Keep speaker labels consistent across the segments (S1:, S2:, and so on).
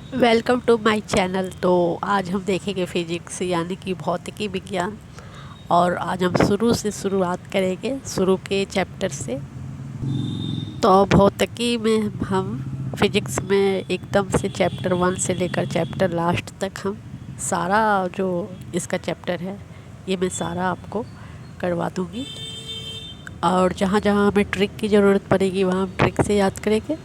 S1: Welcome to my channel. तो आज हम देखेंगे फिजिक्स यानी कि भौतिकी विज्ञान। और आज हम शुरू से शुरुआत करेंगे, शुरू के चैप्टर से। तो भौतिकी में हम फिजिक्स में एकदम से चैप्टर 1 से लेकर चैप्टर लास्ट तक हम सारा जो इसका चैप्टर है ये मैं सारा आपको करवा दूँगी। और जहाँ जहाँ हमें ट्रिक की ज़रूरत पड़ेगी वहाँ हम ट्रिक से याद करेंगे,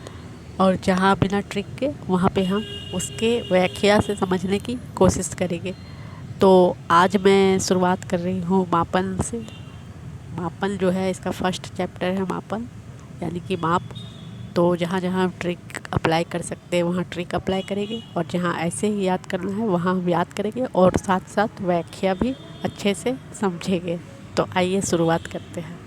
S1: और जहाँ बिना ट्रिक के वहाँ पे हम उसके व्याख्या से समझने की कोशिश करेंगे। तो आज मैं शुरुआत कर रही हूँ मापन से। मापन जो है इसका फर्स्ट चैप्टर है मापन यानी कि माप। तो जहाँ जहाँ हम ट्रिक अप्लाई कर सकते हैं वहाँ ट्रिक अप्लाई करेंगे, और जहाँ ऐसे ही याद करना है वहाँ हम याद करेंगे और साथ साथ व्याख्या भी अच्छे से समझेंगे। तो आइए शुरुआत करते हैं।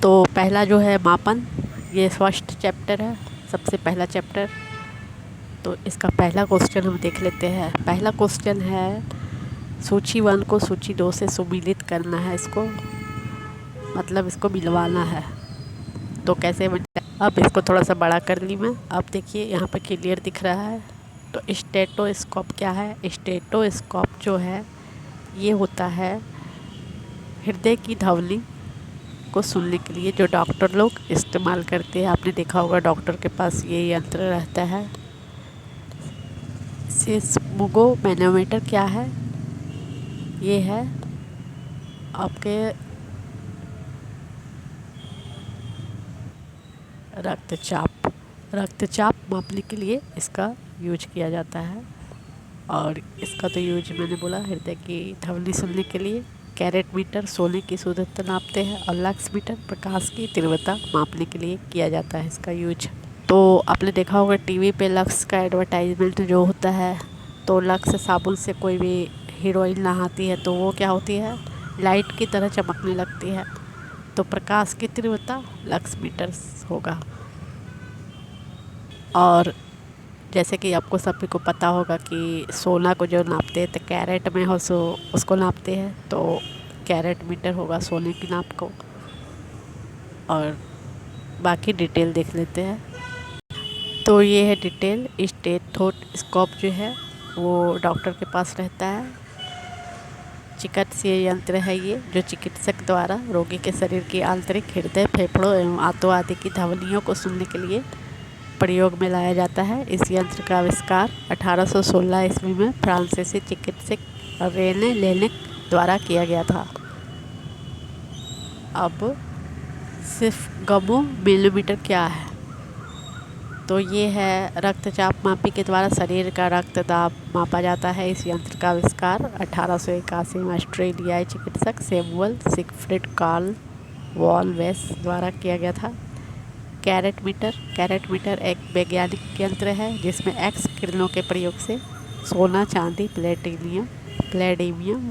S1: तो पहला जो है मापन, ये फर्स्ट चैप्टर है, सबसे पहला चैप्टर। तो इसका पहला क्वेश्चन हम देख लेते हैं। पहला क्वेश्चन है, सूची 1 को सूची 2 से सुमिलित करना है। इसको मतलब इसको मिलवाना है। तो कैसे बनता है, अब इसको थोड़ा सा बड़ा कर ली मैं। अब देखिए यहाँ पे क्लियर दिख रहा है। तो स्टेटोस्कोप क्या है? स्टेटोस्कोप जो है ये होता है हृदय की ध्वनि को सुनने के लिए जो डॉक्टर लोग इस्तेमाल करते हैं। आपने देखा होगा डॉक्टर के पास ये यंत्र रहता है। सिस्मोगोमैनोमीटर क्या है? ये है आपके रक्तचाप मापने के लिए इसका यूज किया जाता है। और इसका तो यूज मैंने बोला हृदय की ध्वनि सुनने के लिए। कैरेट मीटर सोने की शुद्धता नापते हैं, और लक्स मीटर प्रकाश की तीव्रता मापने के लिए किया जाता है इसका यूज। तो आपने देखा होगा टीवी पे लक्स का एडवर्टाइजमेंट जो होता है, तो लक्स साबुन से कोई भी हीरोइन नहाती है तो वो क्या होती है, लाइट की तरह चमकने लगती है। तो प्रकाश की तीव्रता लक्स मीटर होगा। और जैसे कि आपको सभी को पता होगा कि सोना को जो नापते हैं तो कैरेट में हो, सो उसको नापते हैं। तो कैरेट मीटर होगा सोने की नाप को। और बाकी डिटेल देख लेते हैं। तो ये है डिटेल। स्टेथोस्कोप जो है वो डॉक्टर के पास रहता है। चिकित्सीय यंत्र है ये, जो चिकित्सक द्वारा रोगी के शरीर की आंतरिक हृदय, फेफड़ों एवं आंतों आदि की ध्वनियों को सुनने के लिए प्रयोग में लाया जाता है। इस यंत्र का आविष्कार 1816 ईस्वी में फ्रांसीसी चिकित्सक रेने लेनिक द्वारा किया गया था। अब सिस्मोगो मिलीमीटर क्या है? तो ये है रक्तचाप मापी के द्वारा शरीर का रक्त दाब मापा जाता है। इस यंत्र का आविष्कार 1881 में ऑस्ट्रेलियाई चिकित्सक सैमुअल सिगफ्रिड कार्ल वॉलवेस द्वारा किया गया था। कैरेट मीटर एक वैज्ञानिक यंत्र है जिसमें एक्स किरणों के प्रयोग से सोना, चांदी, प्लेटिनियम,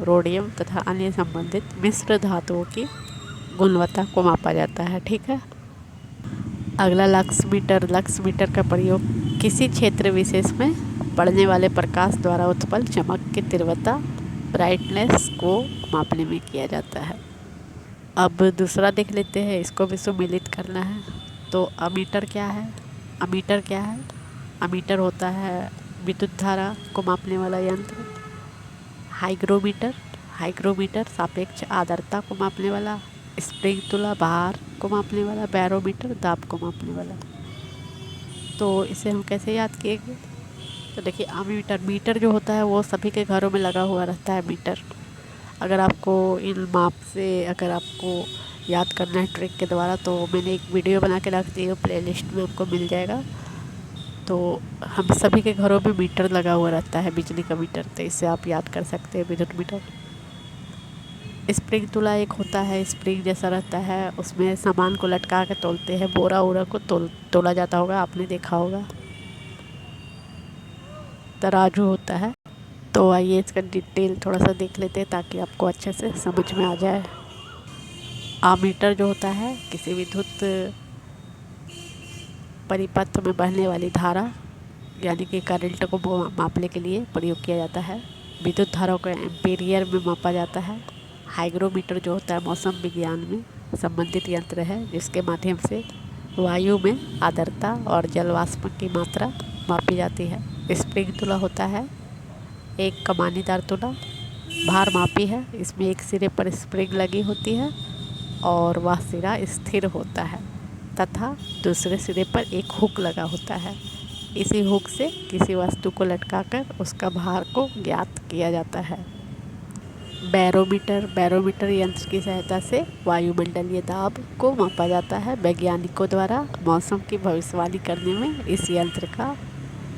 S1: रोडियम तथा अन्य संबंधित मिश्र धातुओं की गुणवत्ता को मापा जाता है। ठीक है। अगला लक्स मीटर का प्रयोग किसी क्षेत्र विशेष में पड़ने वाले प्रकाश द्वारा उत्पन्न चमक की तीव्रता, ब्राइटनेस को मापने में किया जाता है। अब दूसरा देख लेते हैं, इसको भी सम्मिलित करना है। तो अमीटर क्या है? अमीटर होता है विद्युत धारा को मापने वाला यंत्र। हाइग्रोमीटर सापेक्ष आर्द्रता को मापने वाला। स्प्रिंग तुला भार को मापने वाला। बैरोमीटर दाब को मापने वाला। तो इसे हम कैसे याद किएंगे? तो देखिए मीटर जो होता है वो सभी के घरों में लगा हुआ रहता है मीटर। अगर आपको इन माप से अगर आपको याद करना है ट्रिक के द्वारा, तो मैंने एक वीडियो बना के रख दी है, प्लेलिस्ट में आपको मिल जाएगा। तो हम सभी के घरों में मीटर लगा हुआ रहता है, बिजली का मीटर। तो इससे आप याद कर सकते हैं विद्युत मीटर। स्प्रिंग तुला एक होता है, स्प्रिंग जैसा रहता है, उसमें सामान को लटका के तोलते हैं, बोरा वोरा को तोला जाता होगा, आपने देखा होगा। तराजू होता है। तो आइए इसका डिटेल थोड़ा सा देख लेते हैं ताकि आपको अच्छे से समझ में आ जाए। आमीटर जो होता है किसी विद्युत परिपथ में बहने वाली धारा यानी कि करंट को मापने के लिए प्रयोग किया जाता है। विद्युत धारा को एम्पीयर में मापा जाता है। हाइग्रोमीटर जो होता है मौसम विज्ञान में संबंधित यंत्र है जिसके माध्यम से वायु में आर्द्रता और जलवाष्प की मात्रा मापी जाती है। स्प्रिंग तुला होता है, एक कमानीदार तुला भार मापी है, इसमें एक सिरे पर स्प्रिंग लगी होती है और वह सिरा स्थिर होता है तथा दूसरे सिरे पर एक हुक लगा होता है। इसी हुक से किसी वस्तु को लटकाकर उसका भार को ज्ञात किया जाता है। बैरोमीटर यंत्र की सहायता से वायुमंडलीय दाब को मापा जाता है। वैज्ञानिकों द्वारा मौसम की भविष्यवाणी करने में इस यंत्र का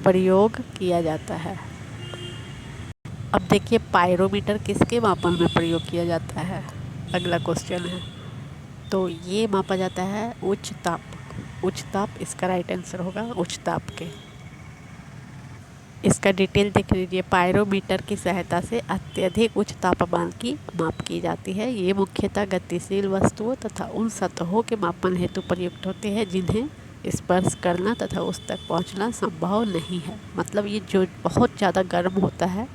S1: प्रयोग किया जाता है। अब देखिए पायरोमीटर किसके मापन में प्रयोग किया जाता है, अगला क्वेश्चन है। तो ये मापा जाता है उच्च ताप इसका राइट आंसर होगा, उच्च ताप के। इसका डिटेल देख लीजिए। पायरोमीटर की सहायता से अत्यधिक उच्च तापमान की माप की जाती है। ये मुख्यतः गतिशील वस्तुओं तथा उन सतहों के मापन हेतु प्रयुक्त होते हैं जिन्हें स्पर्श करना तथा उस तक पहुंचना संभव नहीं है। मतलब ये जो बहुत ज़्यादा गर्म होता है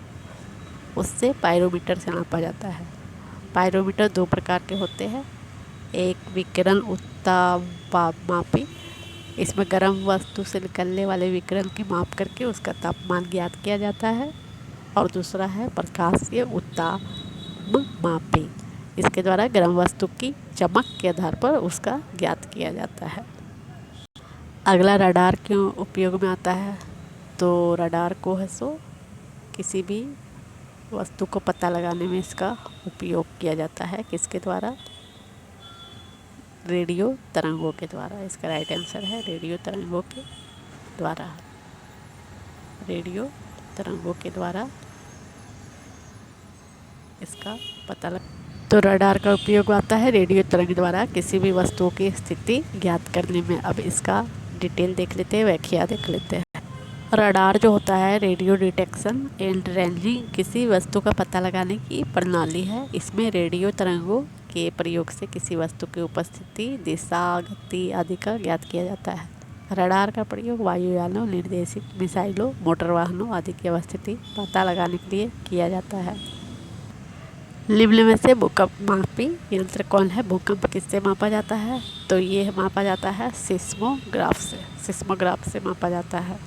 S1: उससे पायरोमीटर से नापा जाता है। पायरोमीटर दो प्रकार के होते हैं, एक विकिरण उत्तापमापी, इसमें गर्म वस्तु से निकलने वाले विकिरण की माप करके उसका तापमान ज्ञात किया जाता है, और दूसरा है प्रकाशीय उत्तापमापी, इसके द्वारा गर्म वस्तु की चमक के आधार पर उसका ज्ञात किया जाता है। अगला रडार क्यों उपयोग में आता है। तो रडार को है सो किसी भी वस्तु को पता लगाने में इसका उपयोग किया जाता है। किसके द्वारा, रेडियो तरंगों के द्वारा। इसका राइट आंसर है रेडियो तरंगों के द्वारा। रेडियो तरंगों के द्वारा इसका पता लग। तो रडार का उपयोग आता है रेडियो तरंग द्वारा किसी भी वस्तुओं की स्थिति ज्ञात करने में। अब इसका डिटेल देख लेते हैं, व्याख्या देख लेते हैं। रडार जो होता है रेडियो डिटेक्शन एंड रेंजिंग किसी वस्तु का पता लगाने की प्रणाली है। इसमें रेडियो तरंगों के प्रयोग से किसी वस्तु की उपस्थिति, दिशा, गति आदि का ज्ञात किया जाता है। रडार का प्रयोग वायुयानों, निर्देशित मिसाइलों, मोटर वाहनों आदि की अवस्थिति पता लगाने के लिए किया जाता है। निम्न में से भूकंप मापी यंत्र कौन है। भूकंप किससे मापा जाता है। तो ये मापा जाता है सिस्मोग्राफ से मापा जाता है।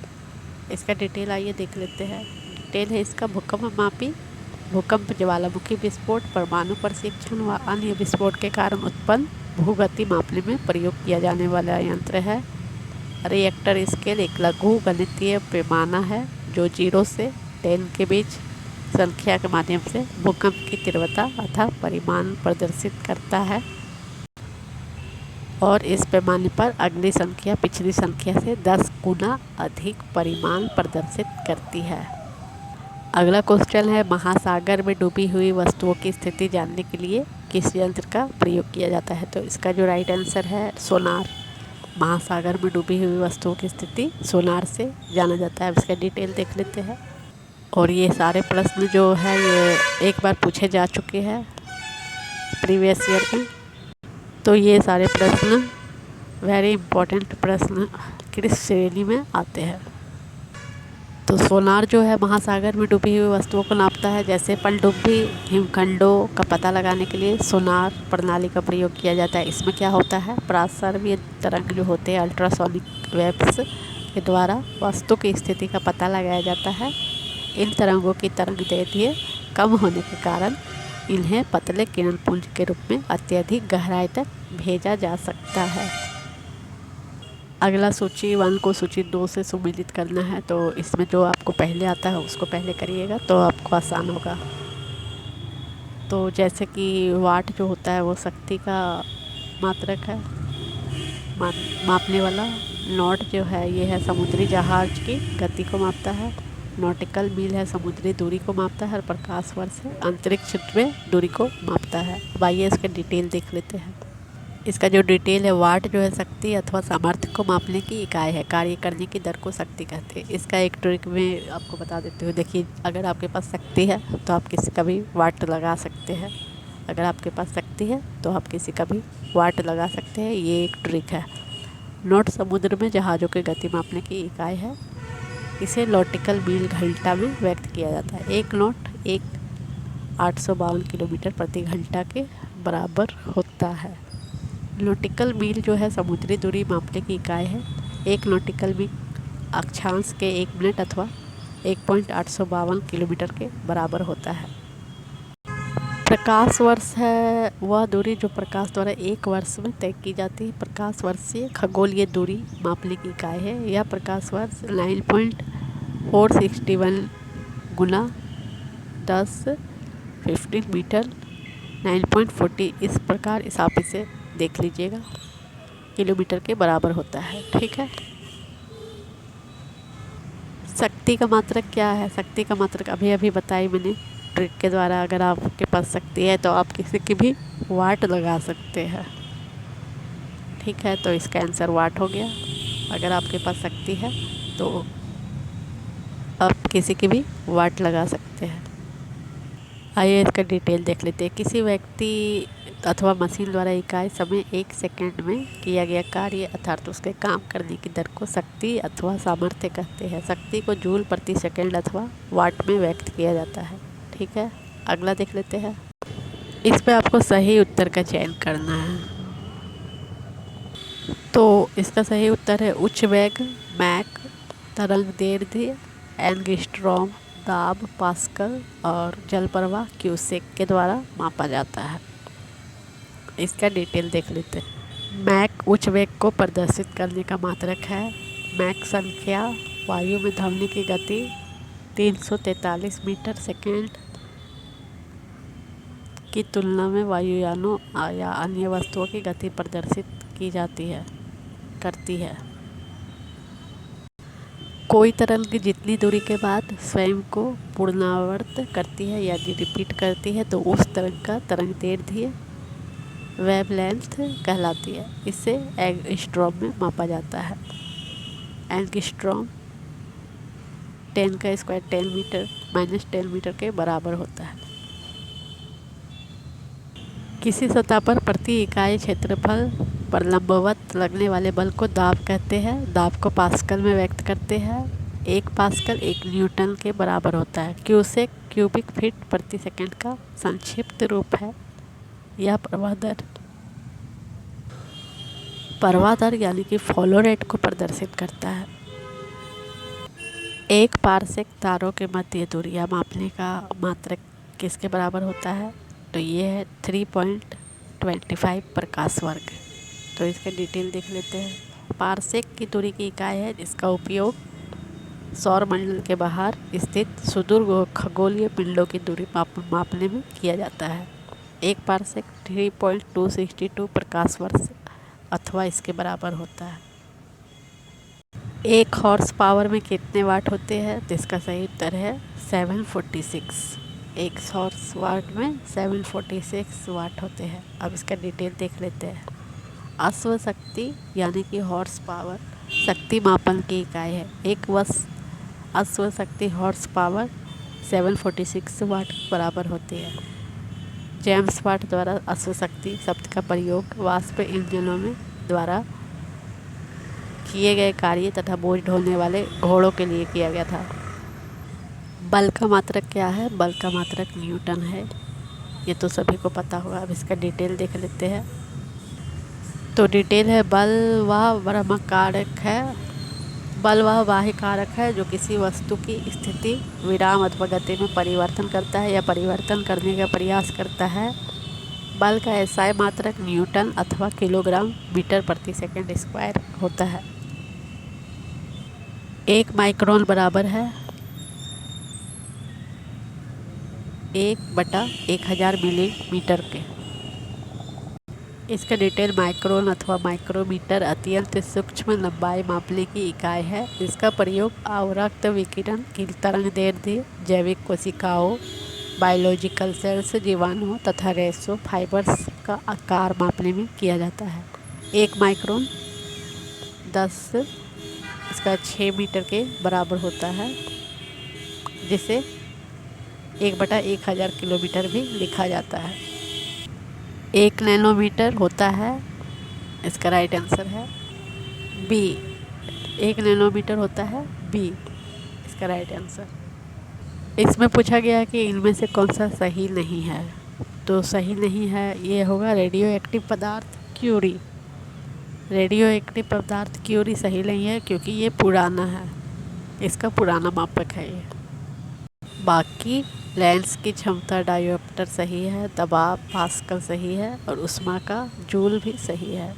S1: इसका डिटेल आइए देख लेते हैं। डिटेल है इसका, भूकंप मापी भूकंप, ज्वालामुखी विस्फोट, परमाणु प्रशिक्षण व अन्य विस्फोट के कारण उत्पन्न भूगति मापने में प्रयोग किया जाने वाला यंत्र है। रिएक्टर स्केल एक लघु गणितीय पैमाना है जो 0 से 10 के बीच संख्या के माध्यम से भूकंप की तीव्रता अथवा परिमाण प्रदर्शित करता है, और इस पैमाने पर अगली संख्या पिछली संख्या से 10 गुना अधिक परिमाण प्रदर्शित करती है। अगला क्वेश्चन है, महासागर में डूबी हुई वस्तुओं की स्थिति जानने के लिए किस यंत्र का प्रयोग किया जाता है। तो इसका जो राइट आंसर है सोनार। महासागर में डूबी हुई वस्तुओं की स्थिति सोनार से जाना जाता है। अब इसका डिटेल देख लेते हैं। और ये सारे प्रश्न जो है ये एक बार पूछे जा चुके हैं प्रीवियस ईयर में। तो ये सारे प्रश्न वेरी इम्पोर्टेंट प्रश्न किस श्रेणी में आते हैं। तो सोनार जो है महासागर में डूबी हुई वस्तुओं को नापता है। जैसे पनडुब्बी, हिमखंडों का पता लगाने के लिए सोनार प्रणाली का प्रयोग किया जाता है। इसमें क्या होता है, प्रासर्वीय तरंग जो होते हैं अल्ट्रासोनिक वेव्स के द्वारा वस्तु की स्थिति का पता लगाया जाता है। इन तरंगों की तरंगदैर्घ्य कम होने के कारण इन्हें पतले किरणपुंज के रूप में अत्यधिक गहराई तक भेजा जा सकता है। अगला सूची 1 को सूची 2 से सम्मिलित करना है। तो इसमें जो आपको पहले आता है उसको पहले करिएगा तो आपको आसान होगा। तो जैसे कि वाट जो होता है वो शक्ति का मात्रक है, मापने वाला। नॉट जो है ये है समुद्री जहाज की गति को मापता है। नॉटिकल मील है समुद्री दूरी को मापता है। और प्रकाश वर्ष है अंतरिक्ष में दूरी को मापता है। अब आइए इसका डिटेल देख लेते हैं। इसका जो डिटेल है, वाट जो है शक्ति अथवा सामर्थ्य को मापने की इकाई है। कार्य करने की दर को शक्ति कहते हैं। इसका एक ट्रिक में आपको बता देती हूँ। देखिए, अगर आपके पास शक्ति है तो आप किसी का भी वाट लगा सकते हैं। अगर आपके पास शक्ति है तो आप किसी का भी वाट लगा सकते हैं। ये एक ट्रिक है। नॉट समुद्र में जहाज़ों की गति मापने की इकाई है। इसे नॉटिकल मील घंटा में व्यक्त किया जाता है। एक नॉट 852 किलोमीटर प्रति घंटा के बराबर होता है। नॉटिकल मील जो है समुद्री दूरी मापने की इकाई है। एक नॉटिकल मील अक्षांश के 1 मिनट अथवा 1.852 किलोमीटर के बराबर होता है। प्रकाश वर्ष है वह दूरी जो प्रकाश द्वारा एक वर्ष में तय की जाती है। प्रकाश वर्ष से खगोलीय दूरी मापने की इकाई है। यह प्रकाश वर्ष 9.461 गुना 10 मीटर 9.40 इस प्रकार इस आप इसे देख लीजिएगा किलोमीटर के बराबर होता है। ठीक है। शक्ति का मात्रक क्या है? शक्ति का मात्रक अभी अभी बताई मैंने ट्रिक के द्वारा। अगर आपके पास शक्ति है तो आप किसी की भी वाट लगा सकते हैं। ठीक है, तो इसका आंसर वाट हो गया। अगर आपके पास शक्ति है तो आप किसी की भी वाट लगा सकते हैं। आइए इसका डिटेल देख लेते हैं। किसी व्यक्ति अथवा मशीन द्वारा इकाई समय 1 सेकंड में किया गया कार्य अर्थात उसके काम करने की दर को शक्ति अथवा सामर्थ्य कहते हैं। शक्ति को जूल प्रति सेकंड अथवा वाट में व्यक्त किया जाता है। ठीक है, अगला देख लेते हैं। इस पे आपको सही उत्तर का चयन करना है। तो इसका सही उत्तर है उच्च वेग मैक, तरंग दैर्ध्य एंगस्ट्रॉम, दाब पास्कल और जल प्रवाह क्यूसेक के द्वारा मापा जाता है। इसका डिटेल देख लेते हैं। मैक उच्च वेग को प्रदर्शित करने का मात्रक है। मैक संख्या वायु में ध्वनि की गति 343 मीटर सेकेंड की तुलना में वायुयानों या अन्य वस्तुओं की गति प्रदर्शित की करती है। कोई तरंग जितनी दूरी के बाद स्वयं को पुनरावर्त करती है यदि रिपीट करती है तो उस तरंग का तरंग दैर्ध्य वेवलेंथ कहलाती है। इसे एंगस्ट्रॉम में मापा जाता है। एंगस्ट्रॉम 10 का स्क्वायर 10 मीटर -10 मीटर के बराबर होता है। किसी सतह पर प्रति इकाई क्षेत्रफल पर लंबवत लगने वाले बल को दाब कहते हैं। दाब को पास्कल में व्यक्त करते हैं। 1 पास्कल 1 न्यूटन के बराबर होता है। क्यूसेक क्यूबिक फीट प्रति सेकंड का संक्षिप्त रूप है। यह प्रवाह दर यानी कि फ्लो रेट को प्रदर्शित करता है। 1 पारसेक तारों के मध्य दूरियां मापने का मात्रक किसके बराबर होता है? तो ये है 3.25 प्रकाश वर्ग। तो इसका डिटेल देख लेते हैं। पारसेक की दूरी की इकाई है जिसका उपयोग सौर मंडल के बाहर स्थित सुदूर खगोलीय पिंडों की दूरी मापने में किया जाता है। 1 पारसेक 3.262 प्रकाश वर्ष अथवा इसके बराबर होता है। 1 हॉर्स पावर में कितने वाट होते हैं? तो इसका सही उत्तर है 746। 1 हॉर्स वाट में 746 वाट होते हैं। अब इसका डिटेल देख लेते हैं। अश्व शक्ति यानी कि हॉर्स पावर शक्ति मापन की इकाई है। 1 अश्व शक्ति हॉर्स पावर 746 वाट बराबर होती है। जेम्स वाट द्वारा अश्व शक्ति शब्द का प्रयोग वाष्प इंजनों में द्वारा किए गए कार्य तथा बोझ ढोने वाले घोड़ों के लिए किया गया था। बल का मात्रक क्या है? बल का मात्रक न्यूटन है। ये तो सभी को पता होगा। अब इसका डिटेल देख लेते हैं। तो डिटेल है बल वह बाह्य कारक है जो किसी वस्तु की स्थिति विराम अथवा गति में परिवर्तन करता है या परिवर्तन करने का प्रयास करता है। बल का एसआई मात्रक न्यूटन अथवा किलोग्राम मीटर प्रति सेकंड स्क्वायर होता है। 1 माइक्रोन बराबर है 1/1000 मिलीमीटर के। इसका डिटेल माइक्रोन अथवा माइक्रोमीटर अत्यंत सूक्ष्म लंबाई मापने की इकाई है। इसका प्रयोग अवरक्त विकिरण की तरंग दैर्ध्य, जैविक कोशिकाओं, बायोलॉजिकल सेल्स, जीवाणुओं तथा रेशो फाइबर्स का आकार मापने में किया जाता है। 1 माइक्रोन 10 इसका 6 मीटर के बराबर होता है, जिसे 1/1000 किलोमीटर भी लिखा जाता है। 1 नैनोमीटर होता है, इसका राइट आंसर है बी। 1 नैनोमीटर होता है बी, इसका राइट आंसर। इसमें पूछा गया कि इनमें से कौन सा सही नहीं है। तो सही नहीं है ये होगा रेडियो एक्टिव पदार्थ क्यूरी। रेडियो एक्टिव पदार्थ क्यूरी सही नहीं है क्योंकि ये पुराना है, इसका पुराना मापक है ये। बाकी लेंस की क्षमता डायोप्टर सही है, दबाव पास्कल सही है और ऊष्मा का जूल भी सही है।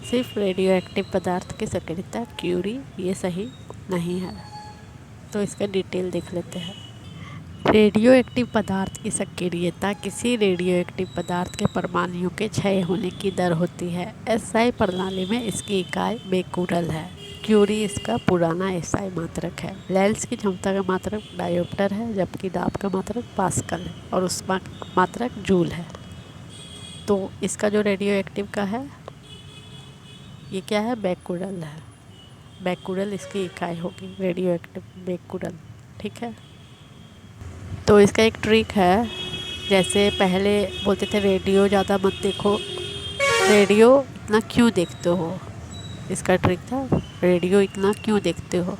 S1: सिर्फ रेडियो एक्टिव पदार्थ की सक्रियता क्यूरी ये सही नहीं है। तो इसका डिटेल देख लेते हैं। रेडियो एक्टिव पदार्थ की सक्रियता किसी रेडियो एक्टिव पदार्थ के परमाणुओं के क्षय होने की दर होती है। एसआई प्रणाली में इसकी इकाई बेकुरल है। क्यूरी इसका पुराना एसआई मात्रक है। लेंस की क्षमता का मात्रक डायोप्टर है, जबकि दाब का मात्रक पास्कल है और ऊष्मा मात्रक जूल है। तो इसका जो रेडियो एक्टिव का है ये क्या है, बेकुरल है। बेकुरल इसकी इकाई होगी, रेडियो एक्टिव बेकुरल। ठीक है। तो इसका एक ट्रिक है, जैसे पहले बोलते थे रेडियो ज़्यादा मत देखो, रेडियो इतना क्यों देखते हो, इसका ट्रिक था रेडियो इतना क्यों देखते हो।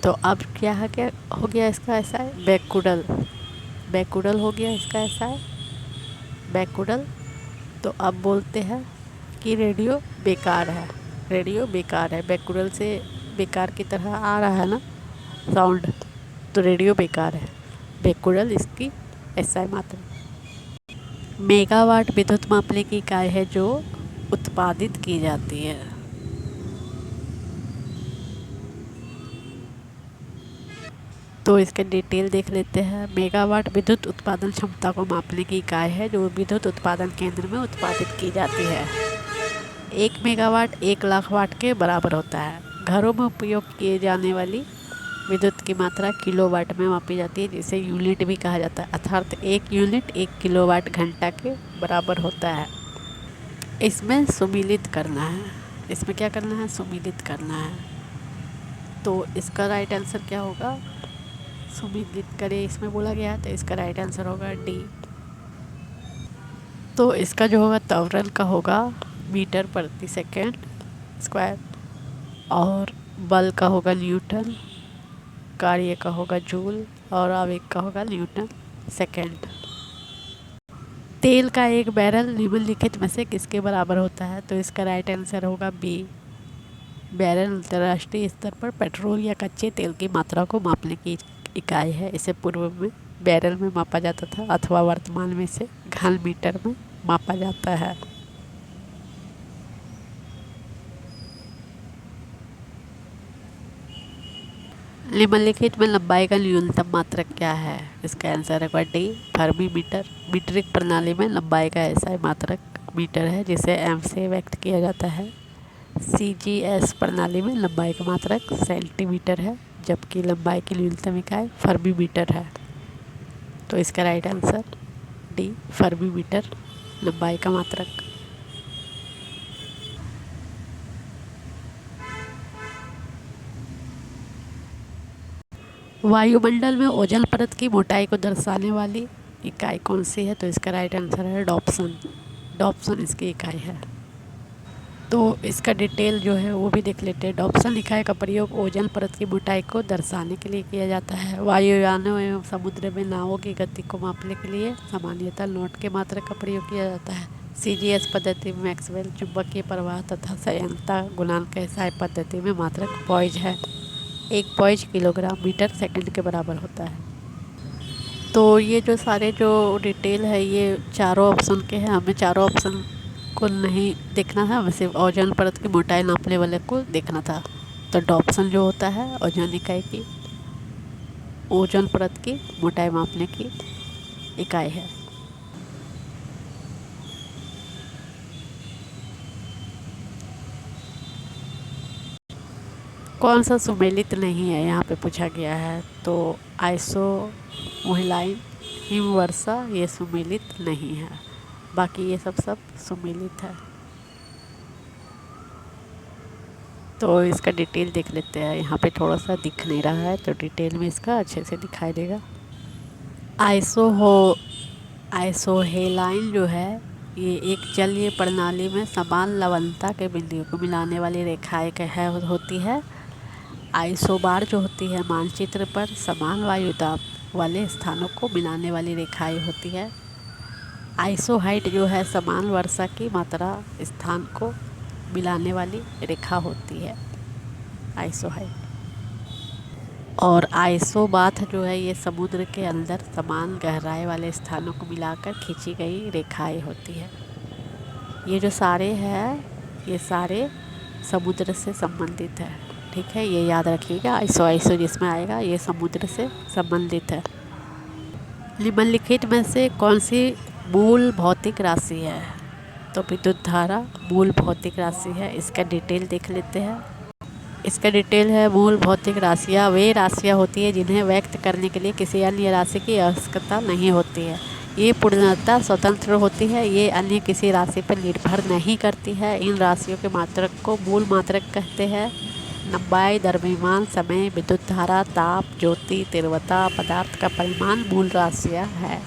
S1: तो अब क्या है, क्या हो गया इसका ऐसा है, बेकुरल। बेकुरल हो गया इसका ऐसा है, बेकुरल। तो अब बोलते हैं कि रेडियो बेकार है, रेडियो बेकार है। बेकुरल से बेकार की तरह आ रहा है ना साउंड, तो रेडियो बेकार है। बेकुरल इसकी एसआई मात्रा। मेगावाट विद्युत मापने की इकाई है जो उत्पादित की जाती है। तो इसके डिटेल देख लेते हैं। मेगावाट विद्युत उत्पादन क्षमता को मापने की इकाई है जो विद्युत उत्पादन केंद्र में उत्पादित की जाती है। 1 मेगावाट 1 लाख वाट के बराबर होता है। घरों में उपयोग किए जाने वाली विद्युत की मात्रा किलोवाट में मापी जाती है, जिसे यूनिट भी कहा जाता है, अर्थात 1 यूनिट 1 किलोवाट घंटा के बराबर होता है। इसमें सुमिलित करना है, इसमें क्या करना है, सुमिलित करना है। तो इसका राइट आंसर क्या होगा, सुमिलित करें इसमें बोला गया है, तो इसका राइट आंसर होगा डी। तो इसका जो होगा त्वरण का होगा मीटर प्रति सेकेंड स्क्वायर, और बल का होगा न्यूटन, कार्य का होगा जूल, और आवेग का होगा न्यूटन सेकेंड। तेल का एक बैरल निम्नलिखित में से किसके बराबर होता है। तो इसका राइट आंसर होगा बी। बैरल अंतर्राष्ट्रीय स्तर पर पेट्रोल या कच्चे तेल की मात्रा को मापने की इकाई है। इसे पूर्व में बैरल में मापा जाता था अथवा वर्तमान में इसे घन मीटर में मापा जाता है। निम्नलिखित में लंबाई का न्यूनतम मात्रक क्या है। इसका आंसर है डी, फर्मी मीटर। मीट्रिक प्रणाली में लंबाई का ऐसा मात्रक मीटर है जिसे एम से व्यक्त किया जाता है। सीजीएस प्रणाली में लंबाई का मात्रक सेंटीमीटर है, जबकि लंबाई की न्यूनतम इकाई फर्मी मीटर है। तो इसका right answer D, fermi metre लंबाई का मात्रक। वायुमंडल में ओजोन परत की मोटाई को दर्शाने वाली इकाई कौन सी है। तो इसका राइट आंसर है डॉप्सन। डॉप्सन इसकी इकाई है। तो इसका डिटेल जो है वो भी देख लेते हैं। डॉप्सन इकाई का प्रयोग ओजोन परत की मोटाई को दर्शाने के लिए किया जाता है। वायुयानों एवं समुद्र में नावों की गति को मापने के लिए सामान्यतः नोट के मात्रक का प्रयोग किया जाता है। सीजीएस पद्धति में मैक्सवेल चुंबकीय प्रवाह तथा संयंत्रता गुणांक एसआई पद्धति में मात्रक पॉइज है। 1 पॉइज किलोग्राम मीटर सेकंड के बराबर होता है। तो ये जो सारे जो डिटेल है ये चारों ऑप्शन के हैं। हमें चारों ऑप्शन को नहीं देखना था, हमें सिर्फ ओजोन परत की मोटाई नापने वाले को देखना था। तो डॉप्सन जो होता है ओजोन इकाई की, ओजोन परत की मोटाई मापने की इकाई है। कौन सा सुमेलित नहीं है यहाँ पे पूछा गया है। तो आइसो मोहिलाइन हिमवर्षा ये सुमेलित नहीं है, बाकी ये सब सुमेलित है। तो इसका डिटेल देख लेते हैं। यहाँ पे थोड़ा सा दिख नहीं रहा है, तो डिटेल में इसका अच्छे से दिखाई देगा। आइसोहेलाइन जो है ये एक जलीय प्रणाली में समान लवणता के बिंदुओं को मिलाने वाली रेखाएं होती है। आइसोबार जो होती है मानचित्र पर समान वायु दाब वाले स्थानों को मिलाने वाली रेखाएं होती है। आइसोहाइट जो है समान वर्षा की मात्रा स्थान को मिलाने वाली रेखा होती है, आइसोहाइट। और आइसो बाथ जो है ये समुद्र के अंदर समान गहराई वाले स्थानों को मिलाकर खींची गई रेखाएं होती है। ये जो सारे हैं ये सारे समुद्र से संबंधित है। ठीक है, ये याद रखिएगा। आइसो आइसो जिसमें आएगा ये समुद्र से संबंधित है। निम्नलिखित में से कौन सी मूल भौतिक राशि है? तो विद्युत धारा मूल भौतिक राशि है। इसका डिटेल देख लेते हैं। इसका डिटेल है, मूल भौतिक राशियाँ वे राशियाँ होती है जिन्हें व्यक्त करने के लिए किसी अन्य राशि की आवश्यकता नहीं होती है। ये पूर्णतः स्वतंत्र होती है। ये अन्य किसी राशि पर निर्भर नहीं करती है। इन राशियों के मात्रक को मूल मात्रक कहते हैं। लंबाई, द्रव्यमान, समय, विद्युत धारा, ताप, ज्योति, तीव्रता, पदार्थ का परिमाण मूल राशियाँ है।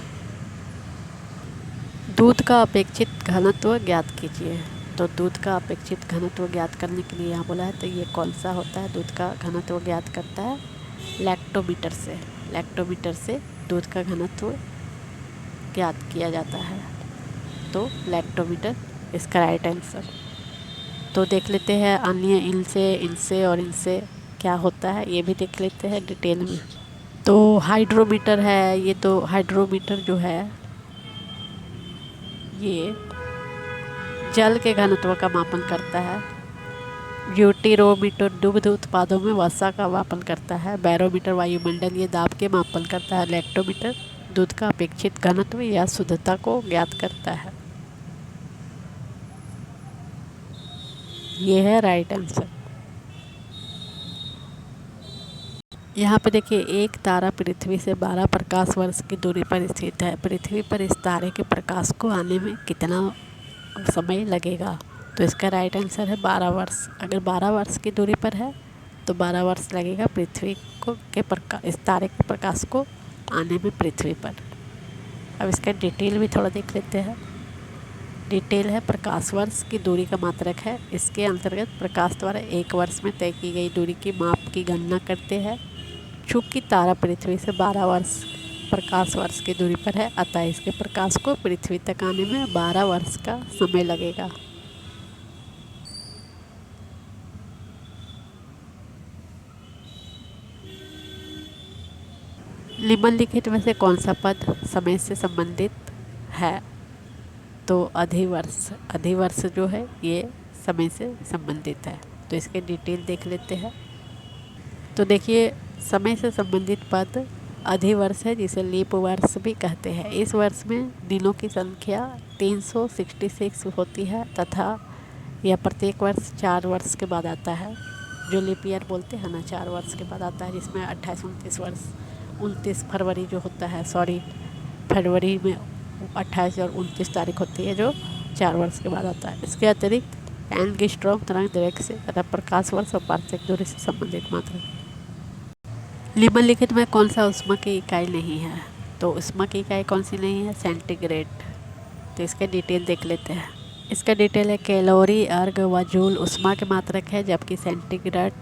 S1: दूध का अपेक्षित घनत्व ज्ञात कीजिए। तो दूध का अपेक्षित घनत्व ज्ञात करने के लिए यहाँ बोला है, तो ये कौन सा होता है? दूध का घनत्व ज्ञात करता है लैक्टोमीटर से। लैक्टोमीटर से दूध का घनत्व ज्ञात किया जाता है। तो लैक्टोमीटर इसका राइट आंसर। तो देख लेते हैं अन्य इनसे और इनसे क्या होता है, ये भी देख लेते हैं डिटेल में। तो हाइड्रोमीटर है। ये तो हाइड्रोमीटर जो है ये जल के घनत्व का मापन करता है। यूटिरोमीटर दुग्ध उत्पादों में वसा का मापन करता है। बैरोमीटर वायुमंडलीय दाब के मापन करता है। लैक्टोमीटर दूध का अपेक्षित घनत्व या शुद्धता को ज्ञात करता है। ये है राइट आंसर। यहाँ पे देखिए, एक तारा पृथ्वी से 12 प्रकाश वर्ष की दूरी पर स्थित है। पृथ्वी पर इस तारे के प्रकाश को आने में कितना समय लगेगा? तो इसका राइट आंसर है 12 वर्ष। अगर 12 वर्ष की दूरी पर है तो 12 वर्ष लगेगा पृथ्वी को इस तारे के प्रकाश को आने में पृथ्वी पर। अब इसका डिटेल भी थोड़ा देख लेते हैं। डिटेल है, प्रकाश वर्ष की दूरी का मात्रक है। इसके अंतर्गत प्रकाश द्वारा एक वर्ष में तय की गई दूरी की माप की गणना करते हैं। चूँकि तारा पृथ्वी से 12 वर्ष प्रकाश वर्ष की दूरी पर है, अतः इसके प्रकाश को पृथ्वी तक आने में 12 वर्ष का समय लगेगा। निम्नलिखित में से कौन सा पद समय से संबंधित है? तो अधिवर्ष। अधिवर्ष जो है ये समय से संबंधित है। तो इसके डिटेल देख लेते हैं। तो देखिए, समय से संबंधित पद अधिवर्ष है, जिसे लीप वर्ष भी कहते हैं। इस वर्ष में दिनों की संख्या 366 होती है तथा यह प्रत्येक वर्ष 4 वर्ष के बाद आता है, जो लीप ईयर बोलते हैं ना, 4 वर्ष के बाद आता है, जिसमें 28-29 वर्ष 29 फरवरी जो होता है, फरवरी में 28 और 29 तारीख होती है, जो 4 वर्ष के बाद आता है। इसके अतिरिक्त एंगस्ट्रॉम तरंग दैर्घ्य से तथा प्रकाश वर्ष और पार्थिक दूरी से संबंधित मात्रक। निम्नलिखित में कौन सा ऊष्मा की इकाई नहीं है? तो ऊष्मा की इकाई कौन सी नहीं है? सेंटीग्रेड। तो इसका डिटेल देख लेते हैं। इसका डिटेल है, कैलोरी, अर्ग व जूल ऊष्मा के मात्रक है, जबकि सेंटीग्रेड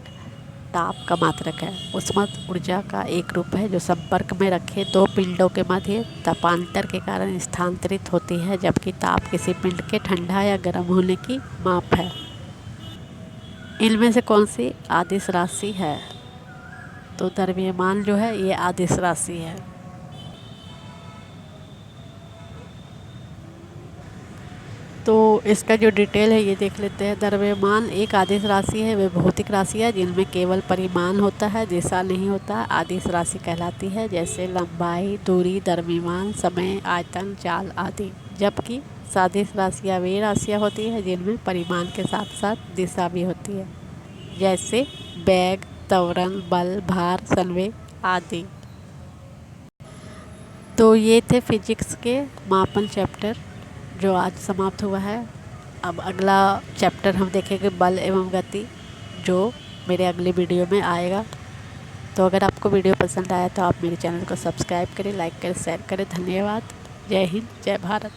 S1: ताप का मात्रक है। ऊष्मा ऊर्जा का एक रूप है जो संपर्क में रखे दो पिंडों के मध्य तापांतर के कारण स्थानांतरित होती है, जबकि ताप किसी पिंड के ठंडा या गर्म होने की माप है। इनमें से कौन सी आदिश राशि है? तो द्रव्यमान जो है ये आदिश राशि है। तो इसका जो डिटेल है ये देख लेते हैं। द्रव्यमान एक आदिश राशि है। वे भौतिक राशि है जिनमें केवल परिमाण होता है, दिशा नहीं होता। आदिश राशि कहलाती है, जैसे लंबाई, दूरी, द्रव्यमान, समय, आयतन, चाल आदि। जबकि सदिश राशियाँ वे राशियाँ होती है जिनमें परिमाण के साथ साथ दिशा भी होती है, जैसे वेग, त्वरण, बल, भार, संवेग आदि। तो ये थे फिजिक्स के मापन चैप्टर जो आज समाप्त हुआ है। अब अगला चैप्टर हम देखेंगे बल एवं गति, जो मेरे अगले वीडियो में आएगा। तो अगर आपको वीडियो पसंद आया तो आप मेरे चैनल को सब्सक्राइब करें, लाइक करें, शेयर करें। धन्यवाद। जय हिंद, जय भारत।